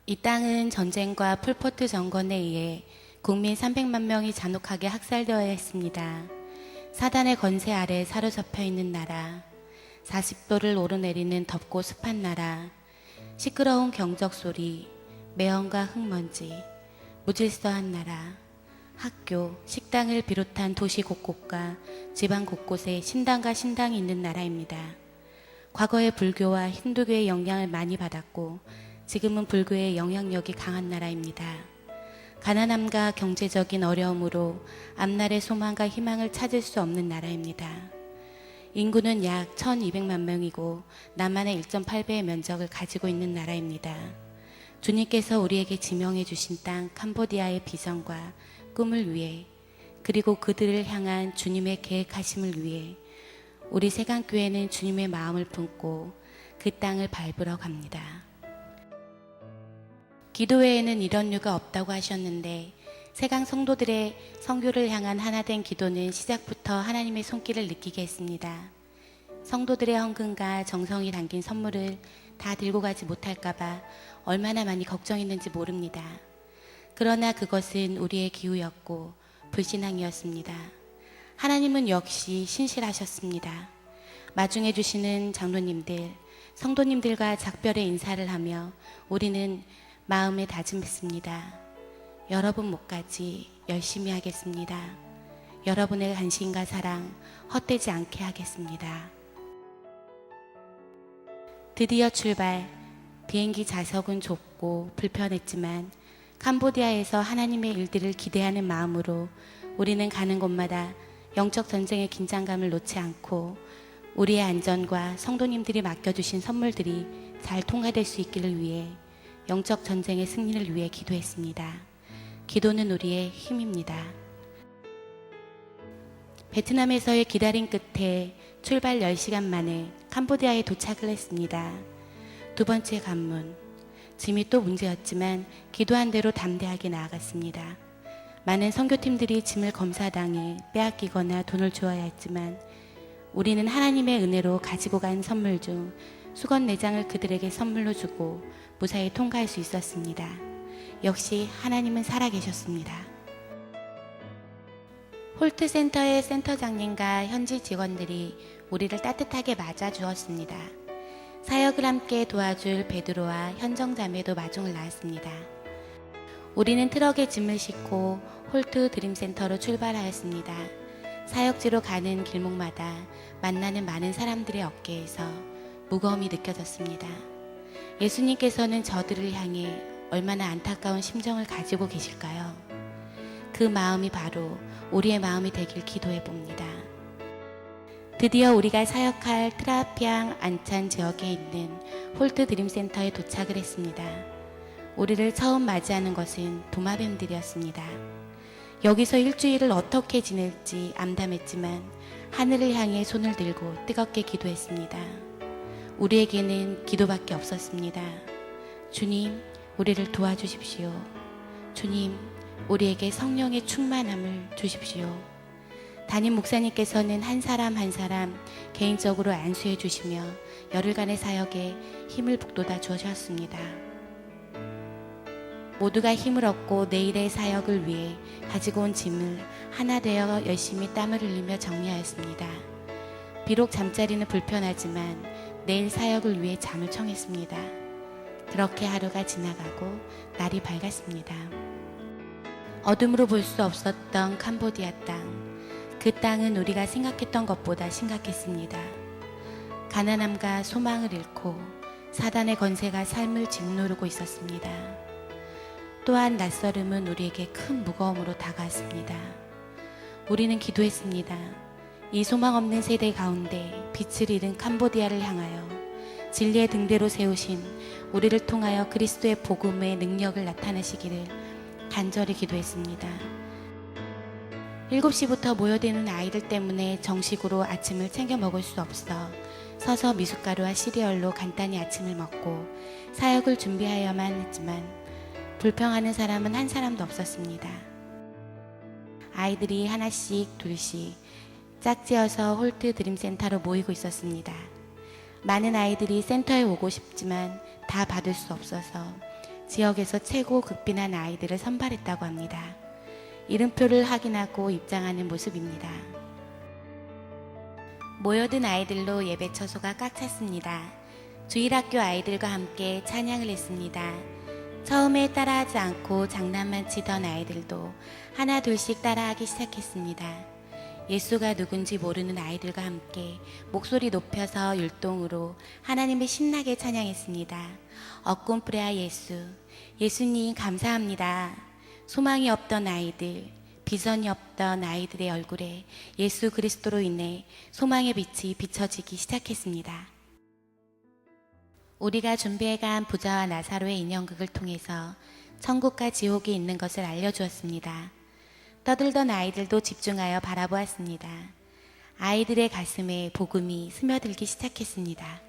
이 땅은 전쟁과 폴포트 정권에 의해 국민 300만 명이 잔혹하게 학살되어야 했습니다. 사단의 건세 아래 사로잡혀 있는 나라, 40도를 오르내리는 덥고 습한 나라, 시끄러운 경적 소리, 매연과 흙먼지, 무질서한 나라, 학교, 식당을 비롯한 도시 곳곳과 지방 곳곳에 신당과 신당이 있는 나라입니다. 과거에 불교와 힌두교의 영향을 많이 받았고 지금은 불교의 영향력이 강한 나라입니다. 가난함과 경제적인 어려움으로 앞날의 소망과 희망을 찾을 수 없는 나라입니다. 인구는 약 1200만 명이고 남한의 1.8배의 면적을 가지고 있는 나라입니다. 주님께서 우리에게 지명해 주신 땅 캄보디아의 비전과 꿈을 위해, 그리고 그들을 향한 주님의 계획하심을 위해 우리 세강교회는 주님의 마음을 품고 그 땅을 밟으러 갑니다. 기도회에는 이런 류가 없다고 하셨는데 세강 성도들의 선교를 향한 하나된 기도는 시작부터 하나님의 손길을 느끼게 했습니다. 성도들의 헌금과 정성이 담긴 선물을 다 들고 가지 못할까봐 얼마나 많이 걱정했는지 모릅니다. 그러나 그것은 우리의 기우였고 불신앙이었습니다. 하나님은 역시 신실하셨습니다. 마중해 주시는 장로님들, 성도님들과 작별의 인사를 하며 우리는 마음에 다짐했습니다. 여러분 목까지 열심히 하겠습니다. 여러분의 관심과 사랑 헛되지 않게 하겠습니다. 드디어 출발. 비행기 좌석은 좁고 불편했지만 캄보디아에서 하나님의 일들을 기대하는 마음으로 우리는 가는 곳마다 영적 전쟁의 긴장감을 놓지 않고 우리의 안전과 성도님들이 맡겨주신 선물들이 잘 통과될 수 있기를 위해 영적 전쟁의 승리를 위해 기도했습니다. 기도는 우리의 힘입니다. 베트남에서의 기다림 끝에 출발 10시간 만에 캄보디아에 도착을 했습니다. 두 번째 관문. 짐이 또 문제였지만 기도한 대로 담대하게 나아갔습니다. 많은 선교팀들이 짐을 검사당해 빼앗기거나 돈을 주어야 했지만 우리는 하나님의 은혜로 가지고 간 선물 중 수건 4장을 그들에게 선물로 주고 무사히 통과할 수 있었습니다. 역시 하나님은 살아계셨습니다. 홀트 센터의 센터장님과 현지 직원들이 우리를 따뜻하게 맞아주었습니다. 사역을 함께 도와줄 베드로와 현정자매도 마중을 나왔습니다. 우리는 트럭에 짐을 싣고 홀트 드림센터로 출발하였습니다. 사역지로 가는 길목마다 만나는 많은 사람들의 어깨에서 무거움이 느껴졌습니다. 예수님께서는 저들을 향해 얼마나 안타까운 심정을 가지고 계실까요? 그 마음이 바로 우리의 마음이 되길 기도해 봅니다. 드디어 우리가 사역할 트라피앙 안찬 지역에 있는 홀트 드림센터에 도착을 했습니다. 우리를 처음 맞이하는 것은 도마뱀들이었습니다. 여기서 일주일을 어떻게 지낼지 암담했지만 하늘을 향해 손을 들고 뜨겁게 기도했습니다. 우리에게는 기도밖에 없었습니다. 주님, 우리를 도와주십시오. 주님, 우리에게 성령의 충만함을 주십시오. 담임 목사님께서는 한 사람 한 사람 개인적으로 안수해 주시며 열흘간의 사역에 힘을 북돋아 주셨습니다. 모두가 힘을 얻고 내일의 사역을 위해 가지고 온 짐을 하나 되어 열심히 땀을 흘리며 정리하였습니다. 비록 잠자리는 불편하지만 내일 사역을 위해 잠을 청했습니다. 그렇게 하루가 지나가고 날이 밝았습니다. 어둠으로 볼 수 없었던 캄보디아 땅. 그 땅은 우리가 생각했던 것보다 심각했습니다. 가난함과 소망을 잃고 사단의 건세가 삶을 짓누르고 있었습니다. 또한 낯설음은 우리에게 큰 무거움으로 다가왔습니다. 우리는 기도했습니다. 이 소망 없는 세대 가운데 빛을 잃은 캄보디아를 향하여 진리의 등대로 세우신 우리를 통하여 그리스도의 복음의 능력을 나타내시기를 간절히 기도했습니다. 7시부터 모여드는 아이들 때문에 정식으로 아침을 챙겨 먹을 수 없어 서서 미숫가루와 시리얼로 간단히 아침을 먹고 사역을 준비하여야만 했지만 불평하는 사람은 한 사람도 없었습니다. 아이들이 하나씩 둘씩 짝지어서 홀트 드림센터로 모이고 있었습니다. 많은 아이들이 센터에 오고 싶지만 다 받을 수 없어서 지역에서 최고 극빈한 아이들을 선발했다고 합니다. 이름표를 확인하고 입장하는 모습입니다. 모여든 아이들로 예배 처소가 꽉 찼습니다. 주일학교 아이들과 함께 찬양을 했습니다. 처음에 따라하지 않고 장난만 치던 아이들도 하나 둘씩 따라하기 시작했습니다. 예수가 누군지 모르는 아이들과 함께 목소리 높여서 율동으로 하나님을 신나게 찬양했습니다. 어꿈프레아 예수, 예수님 감사합니다. 소망이 없던 아이들, 비전이 없던 아이들의 얼굴에 예수 그리스도로 인해 소망의 빛이 비춰지기 시작했습니다. 우리가 준비해간 부자와 나사로의 인형극을 통해서 천국과 지옥이 있는 것을 알려주었습니다. 떠들던 아이들도 집중하여 바라보았습니다. 아이들의 가슴에 복음이 스며들기 시작했습니다.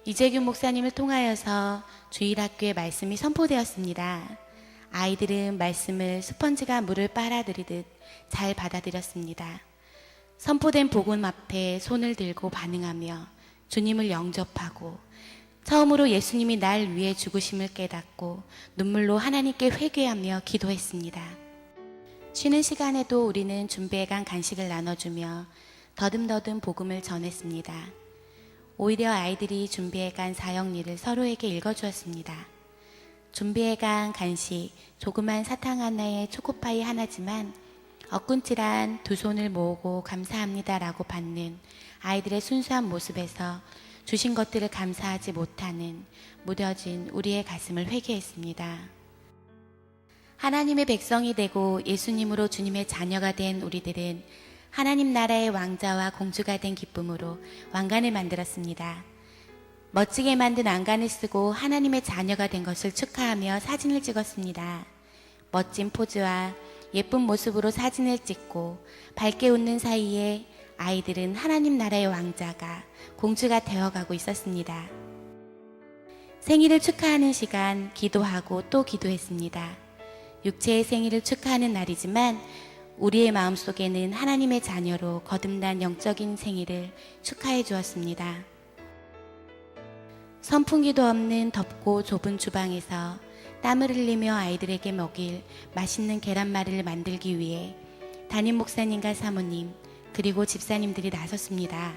이재균 목사님을 통하여서 주일학교의 말씀이 선포되었습니다. 아이들은 말씀을 스펀지가 물을 빨아들이듯 잘 받아들였습니다. 선포된 복음 앞에 손을 들고 반응하며 주님을 영접하고 처음으로 예수님이 날 위해 죽으심을 깨닫고 눈물로 하나님께 회개하며 기도했습니다. 쉬는 시간에도 우리는 준비해간 간식을 나눠주며 더듬더듬 복음을 전했습니다. 오히려 아이들이 준비해간 사형리를 서로에게 읽어주었습니다. 준비해간 간식, 조그만 사탕 하나에 초코파이 하나지만 엇군질한 두 손을 모으고 감사합니다라고 받는 아이들의 순수한 모습에서 주신 것들을 감사하지 못하는 무뎌진 우리의 가슴을 회개했습니다. 하나님의 백성이 되고 예수님으로 주님의 자녀가 된 우리들은 하나님 나라의 왕자와 공주가 된 기쁨으로 왕관을 만들었습니다. 멋지게 만든 왕관을 쓰고 하나님의 자녀가 된 것을 축하하며 사진을 찍었습니다. 멋진 포즈와 예쁜 모습으로 사진을 찍고 밝게 웃는 사이에 아이들은 하나님 나라의 왕자가 공주가 되어가고 있었습니다. 생일을 축하하는 시간 기도하고 또 기도했습니다. 육체의 생일을 축하하는 날이지만 우리의 마음속에는 하나님의 자녀로 거듭난 영적인 생일을 축하해 주었습니다. 선풍기도 없는 덥고 좁은 주방에서 땀을 흘리며 아이들에게 먹일 맛있는 계란말이를 만들기 위해 담임 목사님과 사모님 그리고 집사님들이 나섰습니다.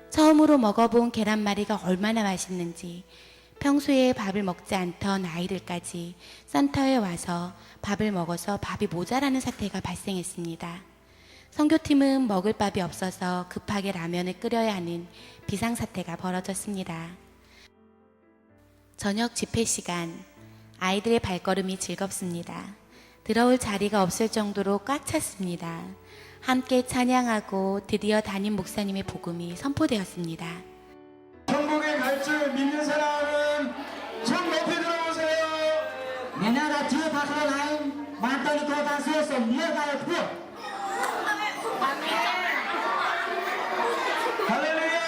처음으로 먹어본 계란말이가 얼마나 맛있는지 평소에 밥을 먹지 않던 아이들까지 센터에 와서 밥을 먹어서 밥이 모자라는 사태가 발생했습니다. 선교팀은 먹을 밥이 없어서 급하게 라면을 끓여야 하는 비상사태가 벌어졌습니다. 저녁 집회 시간, 아이들의 발걸음이 즐겁습니다. 들어올 자리가 없을 정도로 꽉 찼습니다. 함께 찬양하고 드디어 담임 목사님의 복음이 선포되었습니다. 천국에 갈 줄 믿는 사람은 손 높이 들어보세요. Ngày nay là chưa thật hơn này, mà tôi có ta sẽ sống như vậy được. 할렐루야.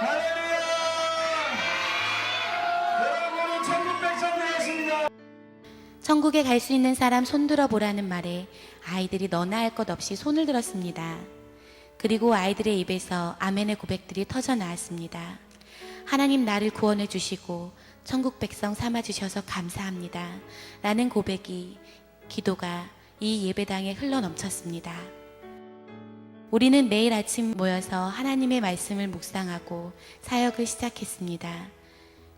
할렐루야. 여러분은 천국 백성 되었습니다. 천국에 갈 수 있는 사람 손들어 보라는 말에 아이들이 너나 할 것 없이 손을 들었습니다. 그리고 아이들의 입에서 아멘의 고백들이 터져 나왔습니다. 하나님 나를 구원해 주시고 천국 백성 삼아 주셔서 감사합니다. 라는 고백이, 기도가 이 예배당에 흘러 넘쳤습니다. 우리는 매일 아침 모여서 하나님의 말씀을 묵상하고 사역을 시작했습니다.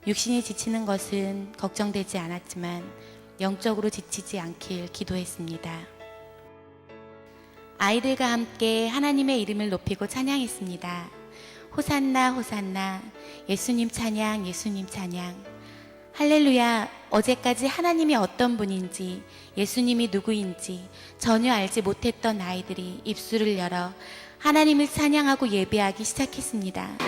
육신이 지치는 것은 걱정되지 않았지만 영적으로 지치지 않길 기도했습니다. 아이들과 함께 하나님의 이름을 높이고 찬양했습니다. 호산나 호산나, 예수님 찬양, 예수님 찬양. 할렐루야. 어제까지 하나님이 어떤 분인지, 예수님이 누구인지 전혀 알지 못했던 아이들이 입술을 열어 하나님을 찬양하고 예배하기 시작했습니다.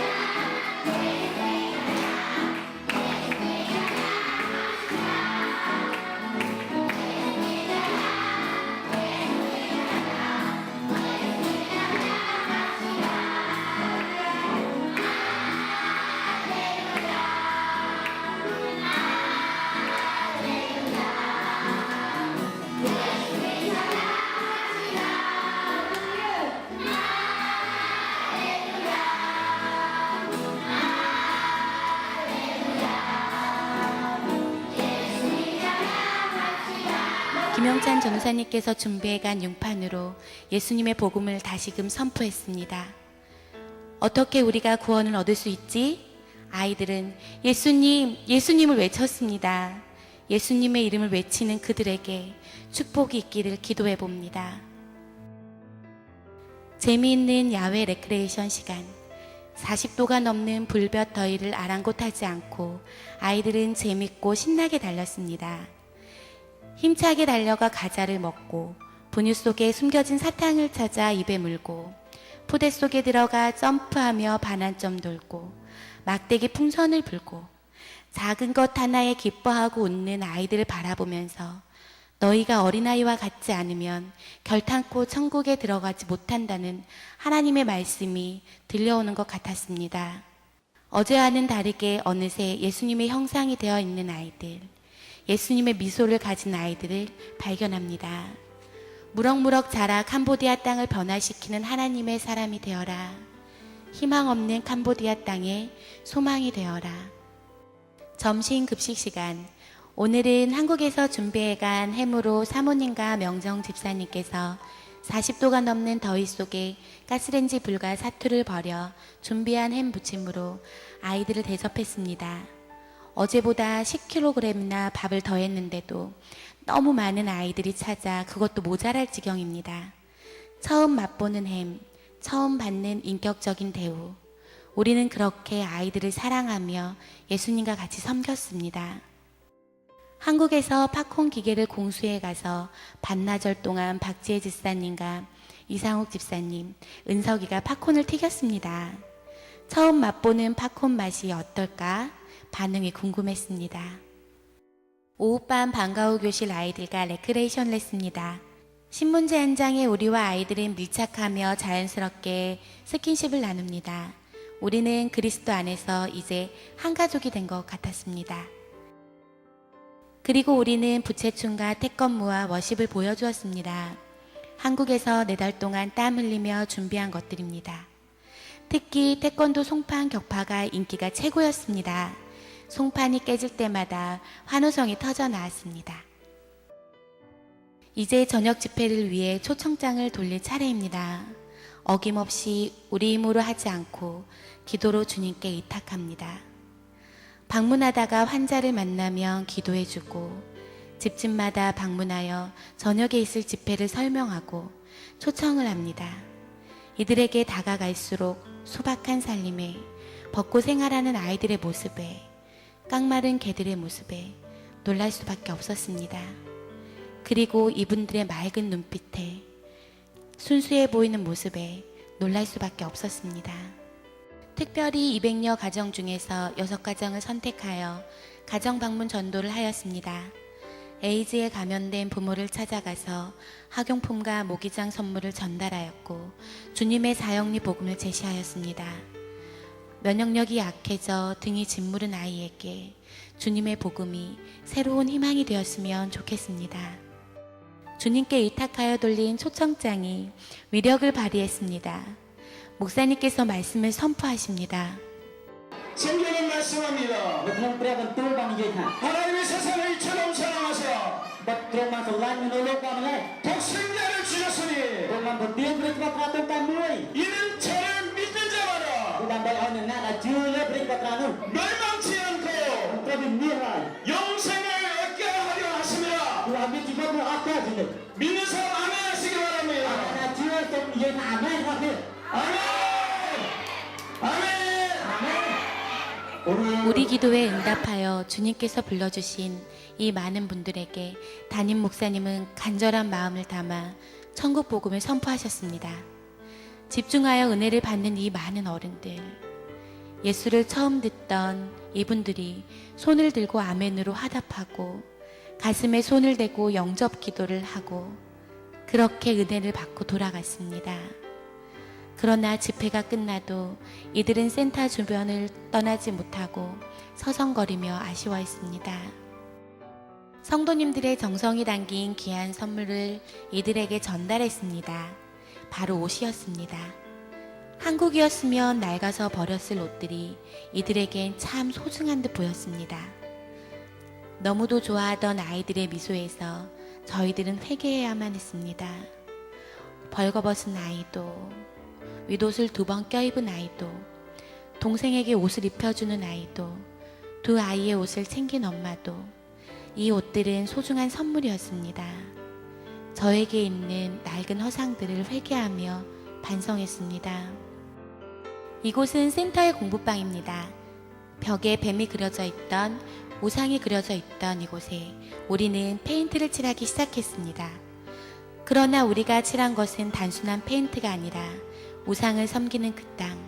김영찬 전도사님께서 준비해간 융판으로 예수님의 복음을 다시금 선포했습니다. 어떻게 우리가 구원을 얻을 수 있지? 아이들은 예수님, 예수님을 외쳤습니다. 예수님의 이름을 외치는 그들에게 축복이 있기를 기도해 봅니다. 재미있는 야외 레크레이션 시간. 40도가 넘는 불볕 더위를 아랑곳하지 않고 아이들은 재밌고 신나게 달렸습니다. 힘차게 달려가 과자를 먹고 분유 속에 숨겨진 사탕을 찾아 입에 물고 포대 속에 들어가 점프하며 반환점 돌고 막대기 풍선을 불고 작은 것 하나에 기뻐하고 웃는 아이들을 바라보면서 너희가 어린아이와 같지 않으면 결탄코 천국에 들어가지 못한다는 하나님의 말씀이 들려오는 것 같았습니다. 어제와는 다르게 어느새 예수님의 형상이 되어 있는 아이들, 예수님의 미소를 가진 아이들을 발견합니다. 무럭무럭 자라 캄보디아 땅을 변화시키는 하나님의 사람이 되어라. 희망 없는 캄보디아 땅에 소망이 되어라. 점심 급식 시간. 오늘은 한국에서 준비해간 햄으로 사모님과 명정 집사님께서 40도가 넘는 더위 속에 가스레인지 불과 사투를 벌여 준비한 햄 부침으로 아이들을 대접했습니다. 어제보다 10kg이나 밥을 더했는데도 너무 많은 아이들이 찾아 그것도 모자랄 지경입니다. 처음 맛보는 햄, 처음 받는 인격적인 대우. 우리는 그렇게 아이들을 사랑하며 예수님과 같이 섬겼습니다. 한국에서 팝콘 기계를 공수해 가서 반나절 동안 박지혜 집사님과 이상욱 집사님, 은석이가 팝콘을 튀겼습니다. 처음 맛보는 팝콘 맛이 어떨까? 반응이 궁금했습니다. 오후밤 방과후 교실 아이들과 레크레이션을 했습니다. 신문지 한 장에 우리와 아이들은 밀착하며 자연스럽게 스킨십을 나눕니다. 우리는 그리스도 안에서 이제 한 가족이 된 것 같았습니다. 그리고 우리는 부채춤과 태권무와 워십을 보여주었습니다. 한국에서 4달 동안 땀 흘리며 준비한 것들입니다. 특히 태권도 송판 격파가 인기가 최고였습니다. 송판이 깨질 때마다 환호성이 터져 나왔습니다. 이제 저녁 집회를 위해 초청장을 돌릴 차례입니다. 어김없이 우리 힘으로 하지 않고 기도로 주님께 의탁합니다. 방문하다가 환자를 만나면 기도해주고 집집마다 방문하여 저녁에 있을 집회를 설명하고 초청을 합니다. 이들에게 다가갈수록 소박한 살림에 벗고 생활하는 아이들의 모습에 깡마른 개들의 모습에 놀랄 수밖에 없었습니다. 그리고 이분들의 맑은 눈빛에 순수해 보이는 모습에 놀랄 수밖에 없었습니다. 특별히 200여 가정 중에서 6가정을 선택하여 가정 방문 전도를 하였습니다. 에이즈에 감염된 부모를 찾아가서 학용품과 모기장 선물을 전달하였고 주님의 사형리 복음을 제시하였습니다. 면역력이 약해져 등이 짓무른 아이에게 주님의 복음이 새로운 희망이 되었으면 좋겠습니다. 주님께 의탁하여 돌린 초청장이 위력을 발휘했습니다. 목사님께서 말씀을 선포하십니다. 성경은 말씀합니다. នៅក្នុងព្រះបន្ទូលបាននិយាយថា 하나님이 세상을 이처럼 사랑하사 បាត់ទ្រង់បានស្រឡាញ់មនុស្សលោកបានម្ល៉េះ 독생자를 주셨으니 ទ្រង់បានប្រទានព្រះច្បាប់ត្រាទុកតែមួយ 이는 저를 믿는 គឺ 자마다 ដើម្បីឲ្យអ្នកណាដែលជឿលើព្រះច្បាប់ត្រានោះ 멸망치 않고 ត្រូវមានមានហើយ 영생을 얻게 하려 하십니다. គឺឲ្យមានជីវិតនៅអត់កើតជីវិត 믿는 사람 아멘 하시기 អ្នក 바랍니다. ណាជឿសូមនិយាយថាអាមែនអរគ្នា 아멘! 아멘! 우리 기도에 응답하여 주님께서 불러주신 이 많은 분들에게 담임 목사님은 간절한 마음을 담아 천국 복음을 선포하셨습니다. 집중하여 은혜를 받는 이 많은 어른들, 예수를 처음 듣던 이분들이 손을 들고 아멘으로 화답하고 가슴에 손을 대고 영접 기도를 하고 그렇게 은혜를 받고 돌아갔습니다. 그러나 집회가 끝나도 이들은 센터 주변을 떠나지 못하고 서성거리며 아쉬워했습니다. 성도님들의 정성이 담긴 귀한 선물을 이들에게 전달했습니다. 바로 옷이었습니다. 한국이었으면 낡아서 버렸을 옷들이 이들에겐 참 소중한 듯 보였습니다. 너무도 좋아하던 아이들의 미소에서 저희들은 회개해야만 했습니다. 벌거벗은 아이도, 윗옷을 2번 껴입은 아이도, 동생에게 옷을 입혀주는 아이도, 2 아이의 옷을 챙긴 엄마도, 이 옷들은 소중한 선물이었습니다. 저에게 있는 낡은 허상들을 회개하며 반성했습니다. 이곳은 센터의 공부방입니다. 벽에 뱀이 그려져 있던, 우상이 그려져 있던 이곳에 우리는 페인트를 칠하기 시작했습니다. 그러나 우리가 칠한 것은 단순한 페인트가 아니라 우상을 섬기는 그 땅,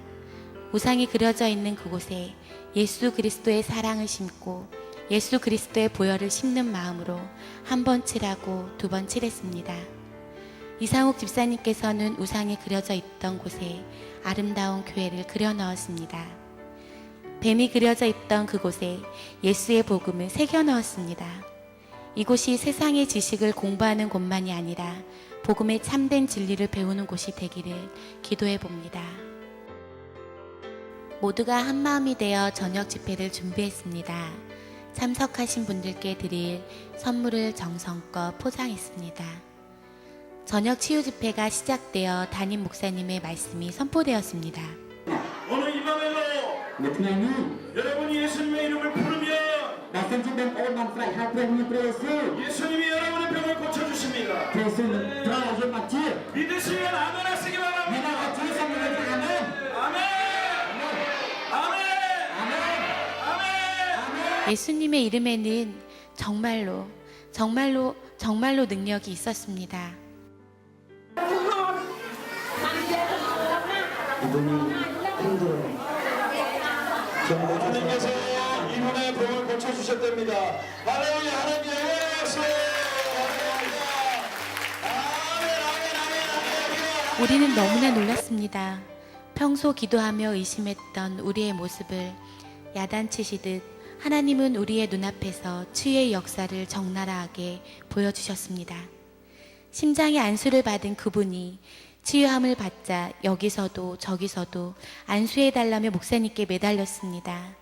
우상이 그려져 있는 그곳에 예수 그리스도의 사랑을 심고 예수 그리스도의 보혈을 심는 마음으로 1번 칠하고 2번 칠했습니다. 이상욱 집사님께서는 우상이 그려져 있던 곳에 아름다운 교회를 그려 넣었습니다. 뱀이 그려져 있던 그곳에 예수의 복음을 새겨 넣었습니다. 이곳이 세상의 지식을 공부하는 곳만이 아니라 복음의 참된 진리를 배우는 곳이 되기를 기도해 봅니다. 모두가 한마음이 되어 저녁 집회를 준비했습니다. 참석하신 분들께 드릴 선물을 정성껏 포장했습니다. 저녁 치유 집회가 시작되어 담임 목사님의 말씀이 선포되었습니다. 오늘 이 밤에도 Một ngày nay, 여러분이 예수님의 이름을 부르면 bà xin chúng em ôm bàn phải hai quyền như Giêsu. 예수님이 여러분의 병을 고쳐주십니다. Giêsu thờ trên mặt chia. 믿으시면 아멘 하시기 Ngày 바랍니다. nào chia xong rồi phải amen. 아멘! 아멘! 아멘! 예수님의 이름에는 정말로 능력이 있었습니다. 하나님께서 이분의 병을 고쳐주셨답니다. 할렐루야, 하나님 영광하세요. 아멘. 우리는 너무나 놀랐습니다. 평소 기도하며 의심했던 우리의 모습을 야단치시듯 하나님은 우리의 눈앞에서 치유의 역사를 적나라하게 보여주셨습니다. 심장의 안수를 받은 그분이 치유함을 받자 여기서도 저기서도 안수해달라며 목사님께 매달렸습니다.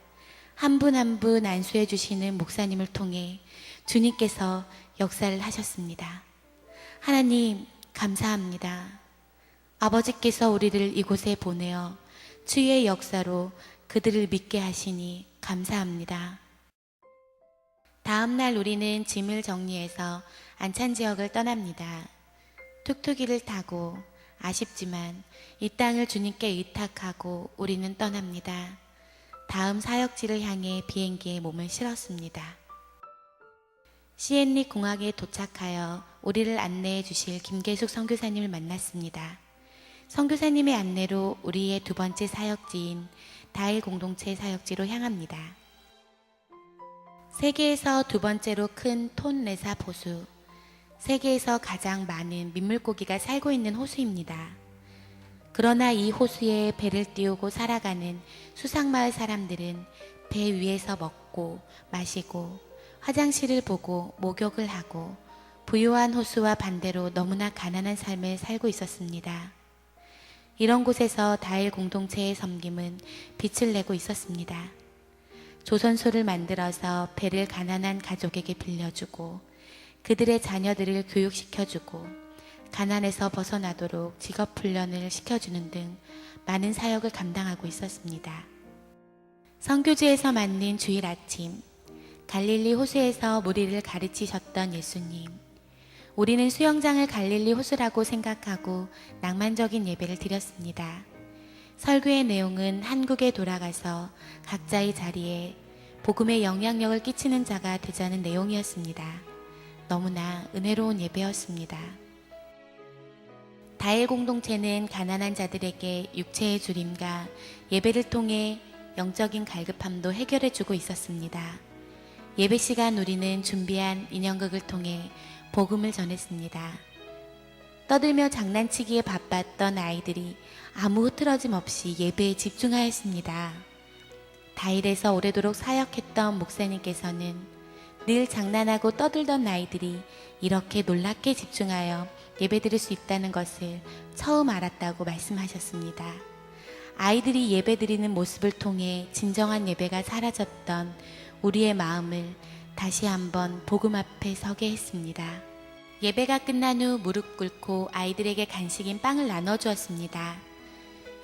한 분 한 분 안수해 주시는 목사님을 통해 주님께서 역사를 하셨습니다. 하나님 감사합니다. 아버지께서 우리를 이곳에 보내어 치유의 역사로 그들을 믿게 하시니 감사합니다. 다음 날 우리는 짐을 정리해서 안찬 지역을 떠납니다. 툭툭이를 타고 아쉽지만 이 땅을 주님께 의탁하고 우리는 떠납니다. 다음 사역지를 향해 비행기에 몸을 실었습니다. 시엔리 공항에 도착하여 우리를 안내해 주실 김계숙 선교사님을 만났습니다. 선교사님의 안내로 우리의 2번째 사역지인 다일 공동체 사역지로 향합니다. 세계에서 2번째로 큰 톤레사 호수, 세계에서 가장 많은 민물고기가 살고 있는 호수입니다. 그러나 이 호수에 배를 띄우고 살아가는 수상마을 사람들은 배 위에서 먹고 마시고 화장실을 보고 목욕을 하고 부유한 호수와 반대로 너무나 가난한 삶을 살고 있었습니다. 이런 곳에서 다일 공동체의 섬김은 빛을 내고 있었습니다. 조선소를 만들어서 배를 가난한 가족에게 빌려주고 그들의 자녀들을 교육시켜주고 가난에서 벗어나도록 직업훈련을 시켜주는 등 많은 사역을 감당하고 있었습니다. 선교지에서 맞는 주일 아침, 갈릴리 호수에서 무리를 가르치셨던 예수님. 우리는 수영장을 갈릴리 호수라고 생각하고 낭만적인 예배를 드렸습니다. 설교의 내용은 한국에 돌아가서 각자의 자리에 복음의 영향력을 끼치는 자가 되자는 내용이었습니다. 너무나 은혜로운 예배였습니다. 다일 공동체는 가난한 자들에게 육체의 주림과 예배를 통해 영적인 갈급함도 해결해 주고 있었습니다. 예배 시간 우리는 준비한 인형극을 통해 복음을 전했습니다. 떠들며 장난치기에 바빴던 아이들이 아무 흐트러짐 없이 예배에 집중하였습니다. 다일에서 오래도록 사역했던 목사님께서는 늘 장난하고 떠들던 아이들이 이렇게 놀랍게 집중하여 예배드릴 수 있다는 것을 처음 알았다고 말씀하셨습니다. 아이들이 예배드리는 모습을 통해 진정한 예배가 사라졌던 우리의 마음을 다시 한번 복음 앞에 서게 했습니다. 예배가 끝난 후 무릎 꿇고 아이들에게 간식인 빵을 나눠 주었습니다.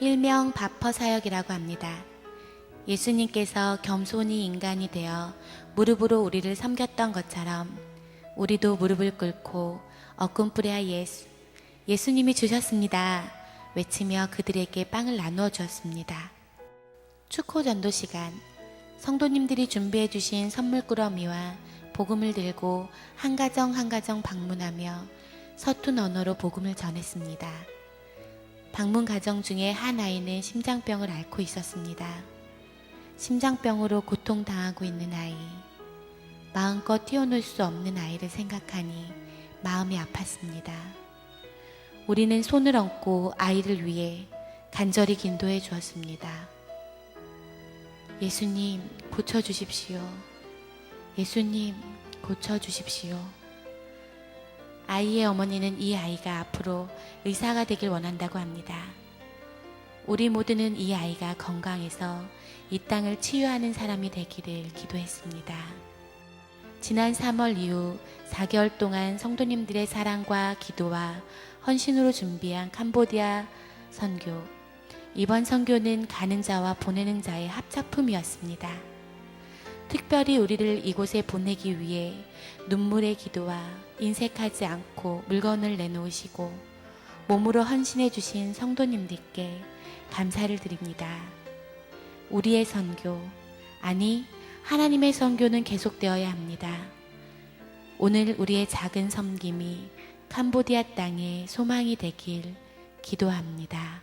일명 바퍼 사역이라고 합니다. 예수님께서 겸손히 인간이 되어 무릎으로 우리를 섬겼던 것처럼 우리도 무릎을 꿇고 어금뿌리야 예수, 예수님이 주셨습니다 외치며 그들에게 빵을 나누어 주었습니다. 축호 전도 시간, 성도님들이 준비해 주신 선물 꾸러미와 복음을 들고 한 가정 한 가정 방문하며 서툰 언어로 복음을 전했습니다. 방문 가정 중에 한 아이는 심장병을 앓고 있었습니다. 심장병으로 고통당하고 있는 아이, 마음껏 뛰어놀 수 없는 아이를 생각하니 마음이 아팠습니다. 우리는 손을 얹고 아이를 위해 간절히 기도해 주었습니다. 예수님, 고쳐주십시오. 예수님, 고쳐주십시오. 아이의 어머니는 이 아이가 앞으로 의사가 되길 원한다고 합니다. 우리 모두는 이 아이가 건강해서 이 땅을 치유하는 사람이 되기를 기도했습니다. 지난 3월 이후 4개월 동안 성도님들의 사랑과 기도와 헌신으로 준비한 캄보디아 선교. 이번 선교는 가는 자와 보내는 자의 합작품이었습니다. 특별히 우리를 이곳에 보내기 위해 눈물의 기도와 인색하지 않고 물건을 내놓으시고 몸으로 헌신해 주신 성도님들께 감사를 드립니다. 우리의 선교, 아니 하나님의 선교는 계속되어야 합니다. 오늘 우리의 작은 섬김이 캄보디아 땅의 소망이 되길 기도합니다.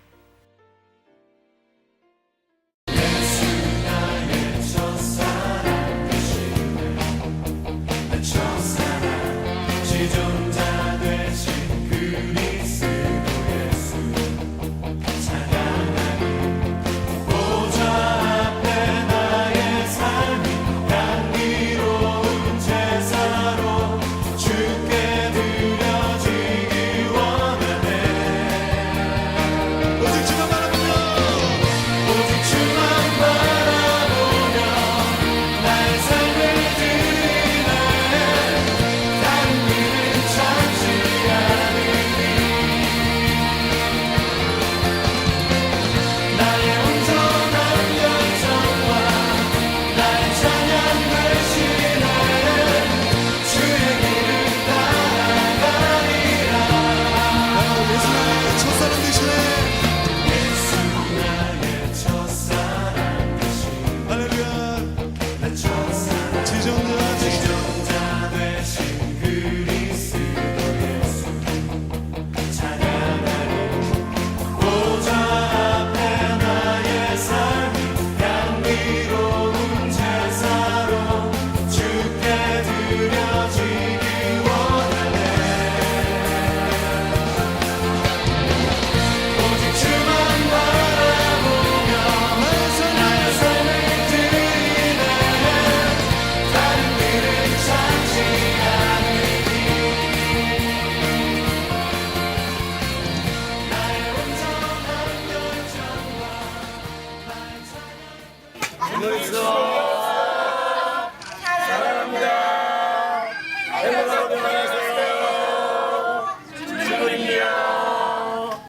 Let's go.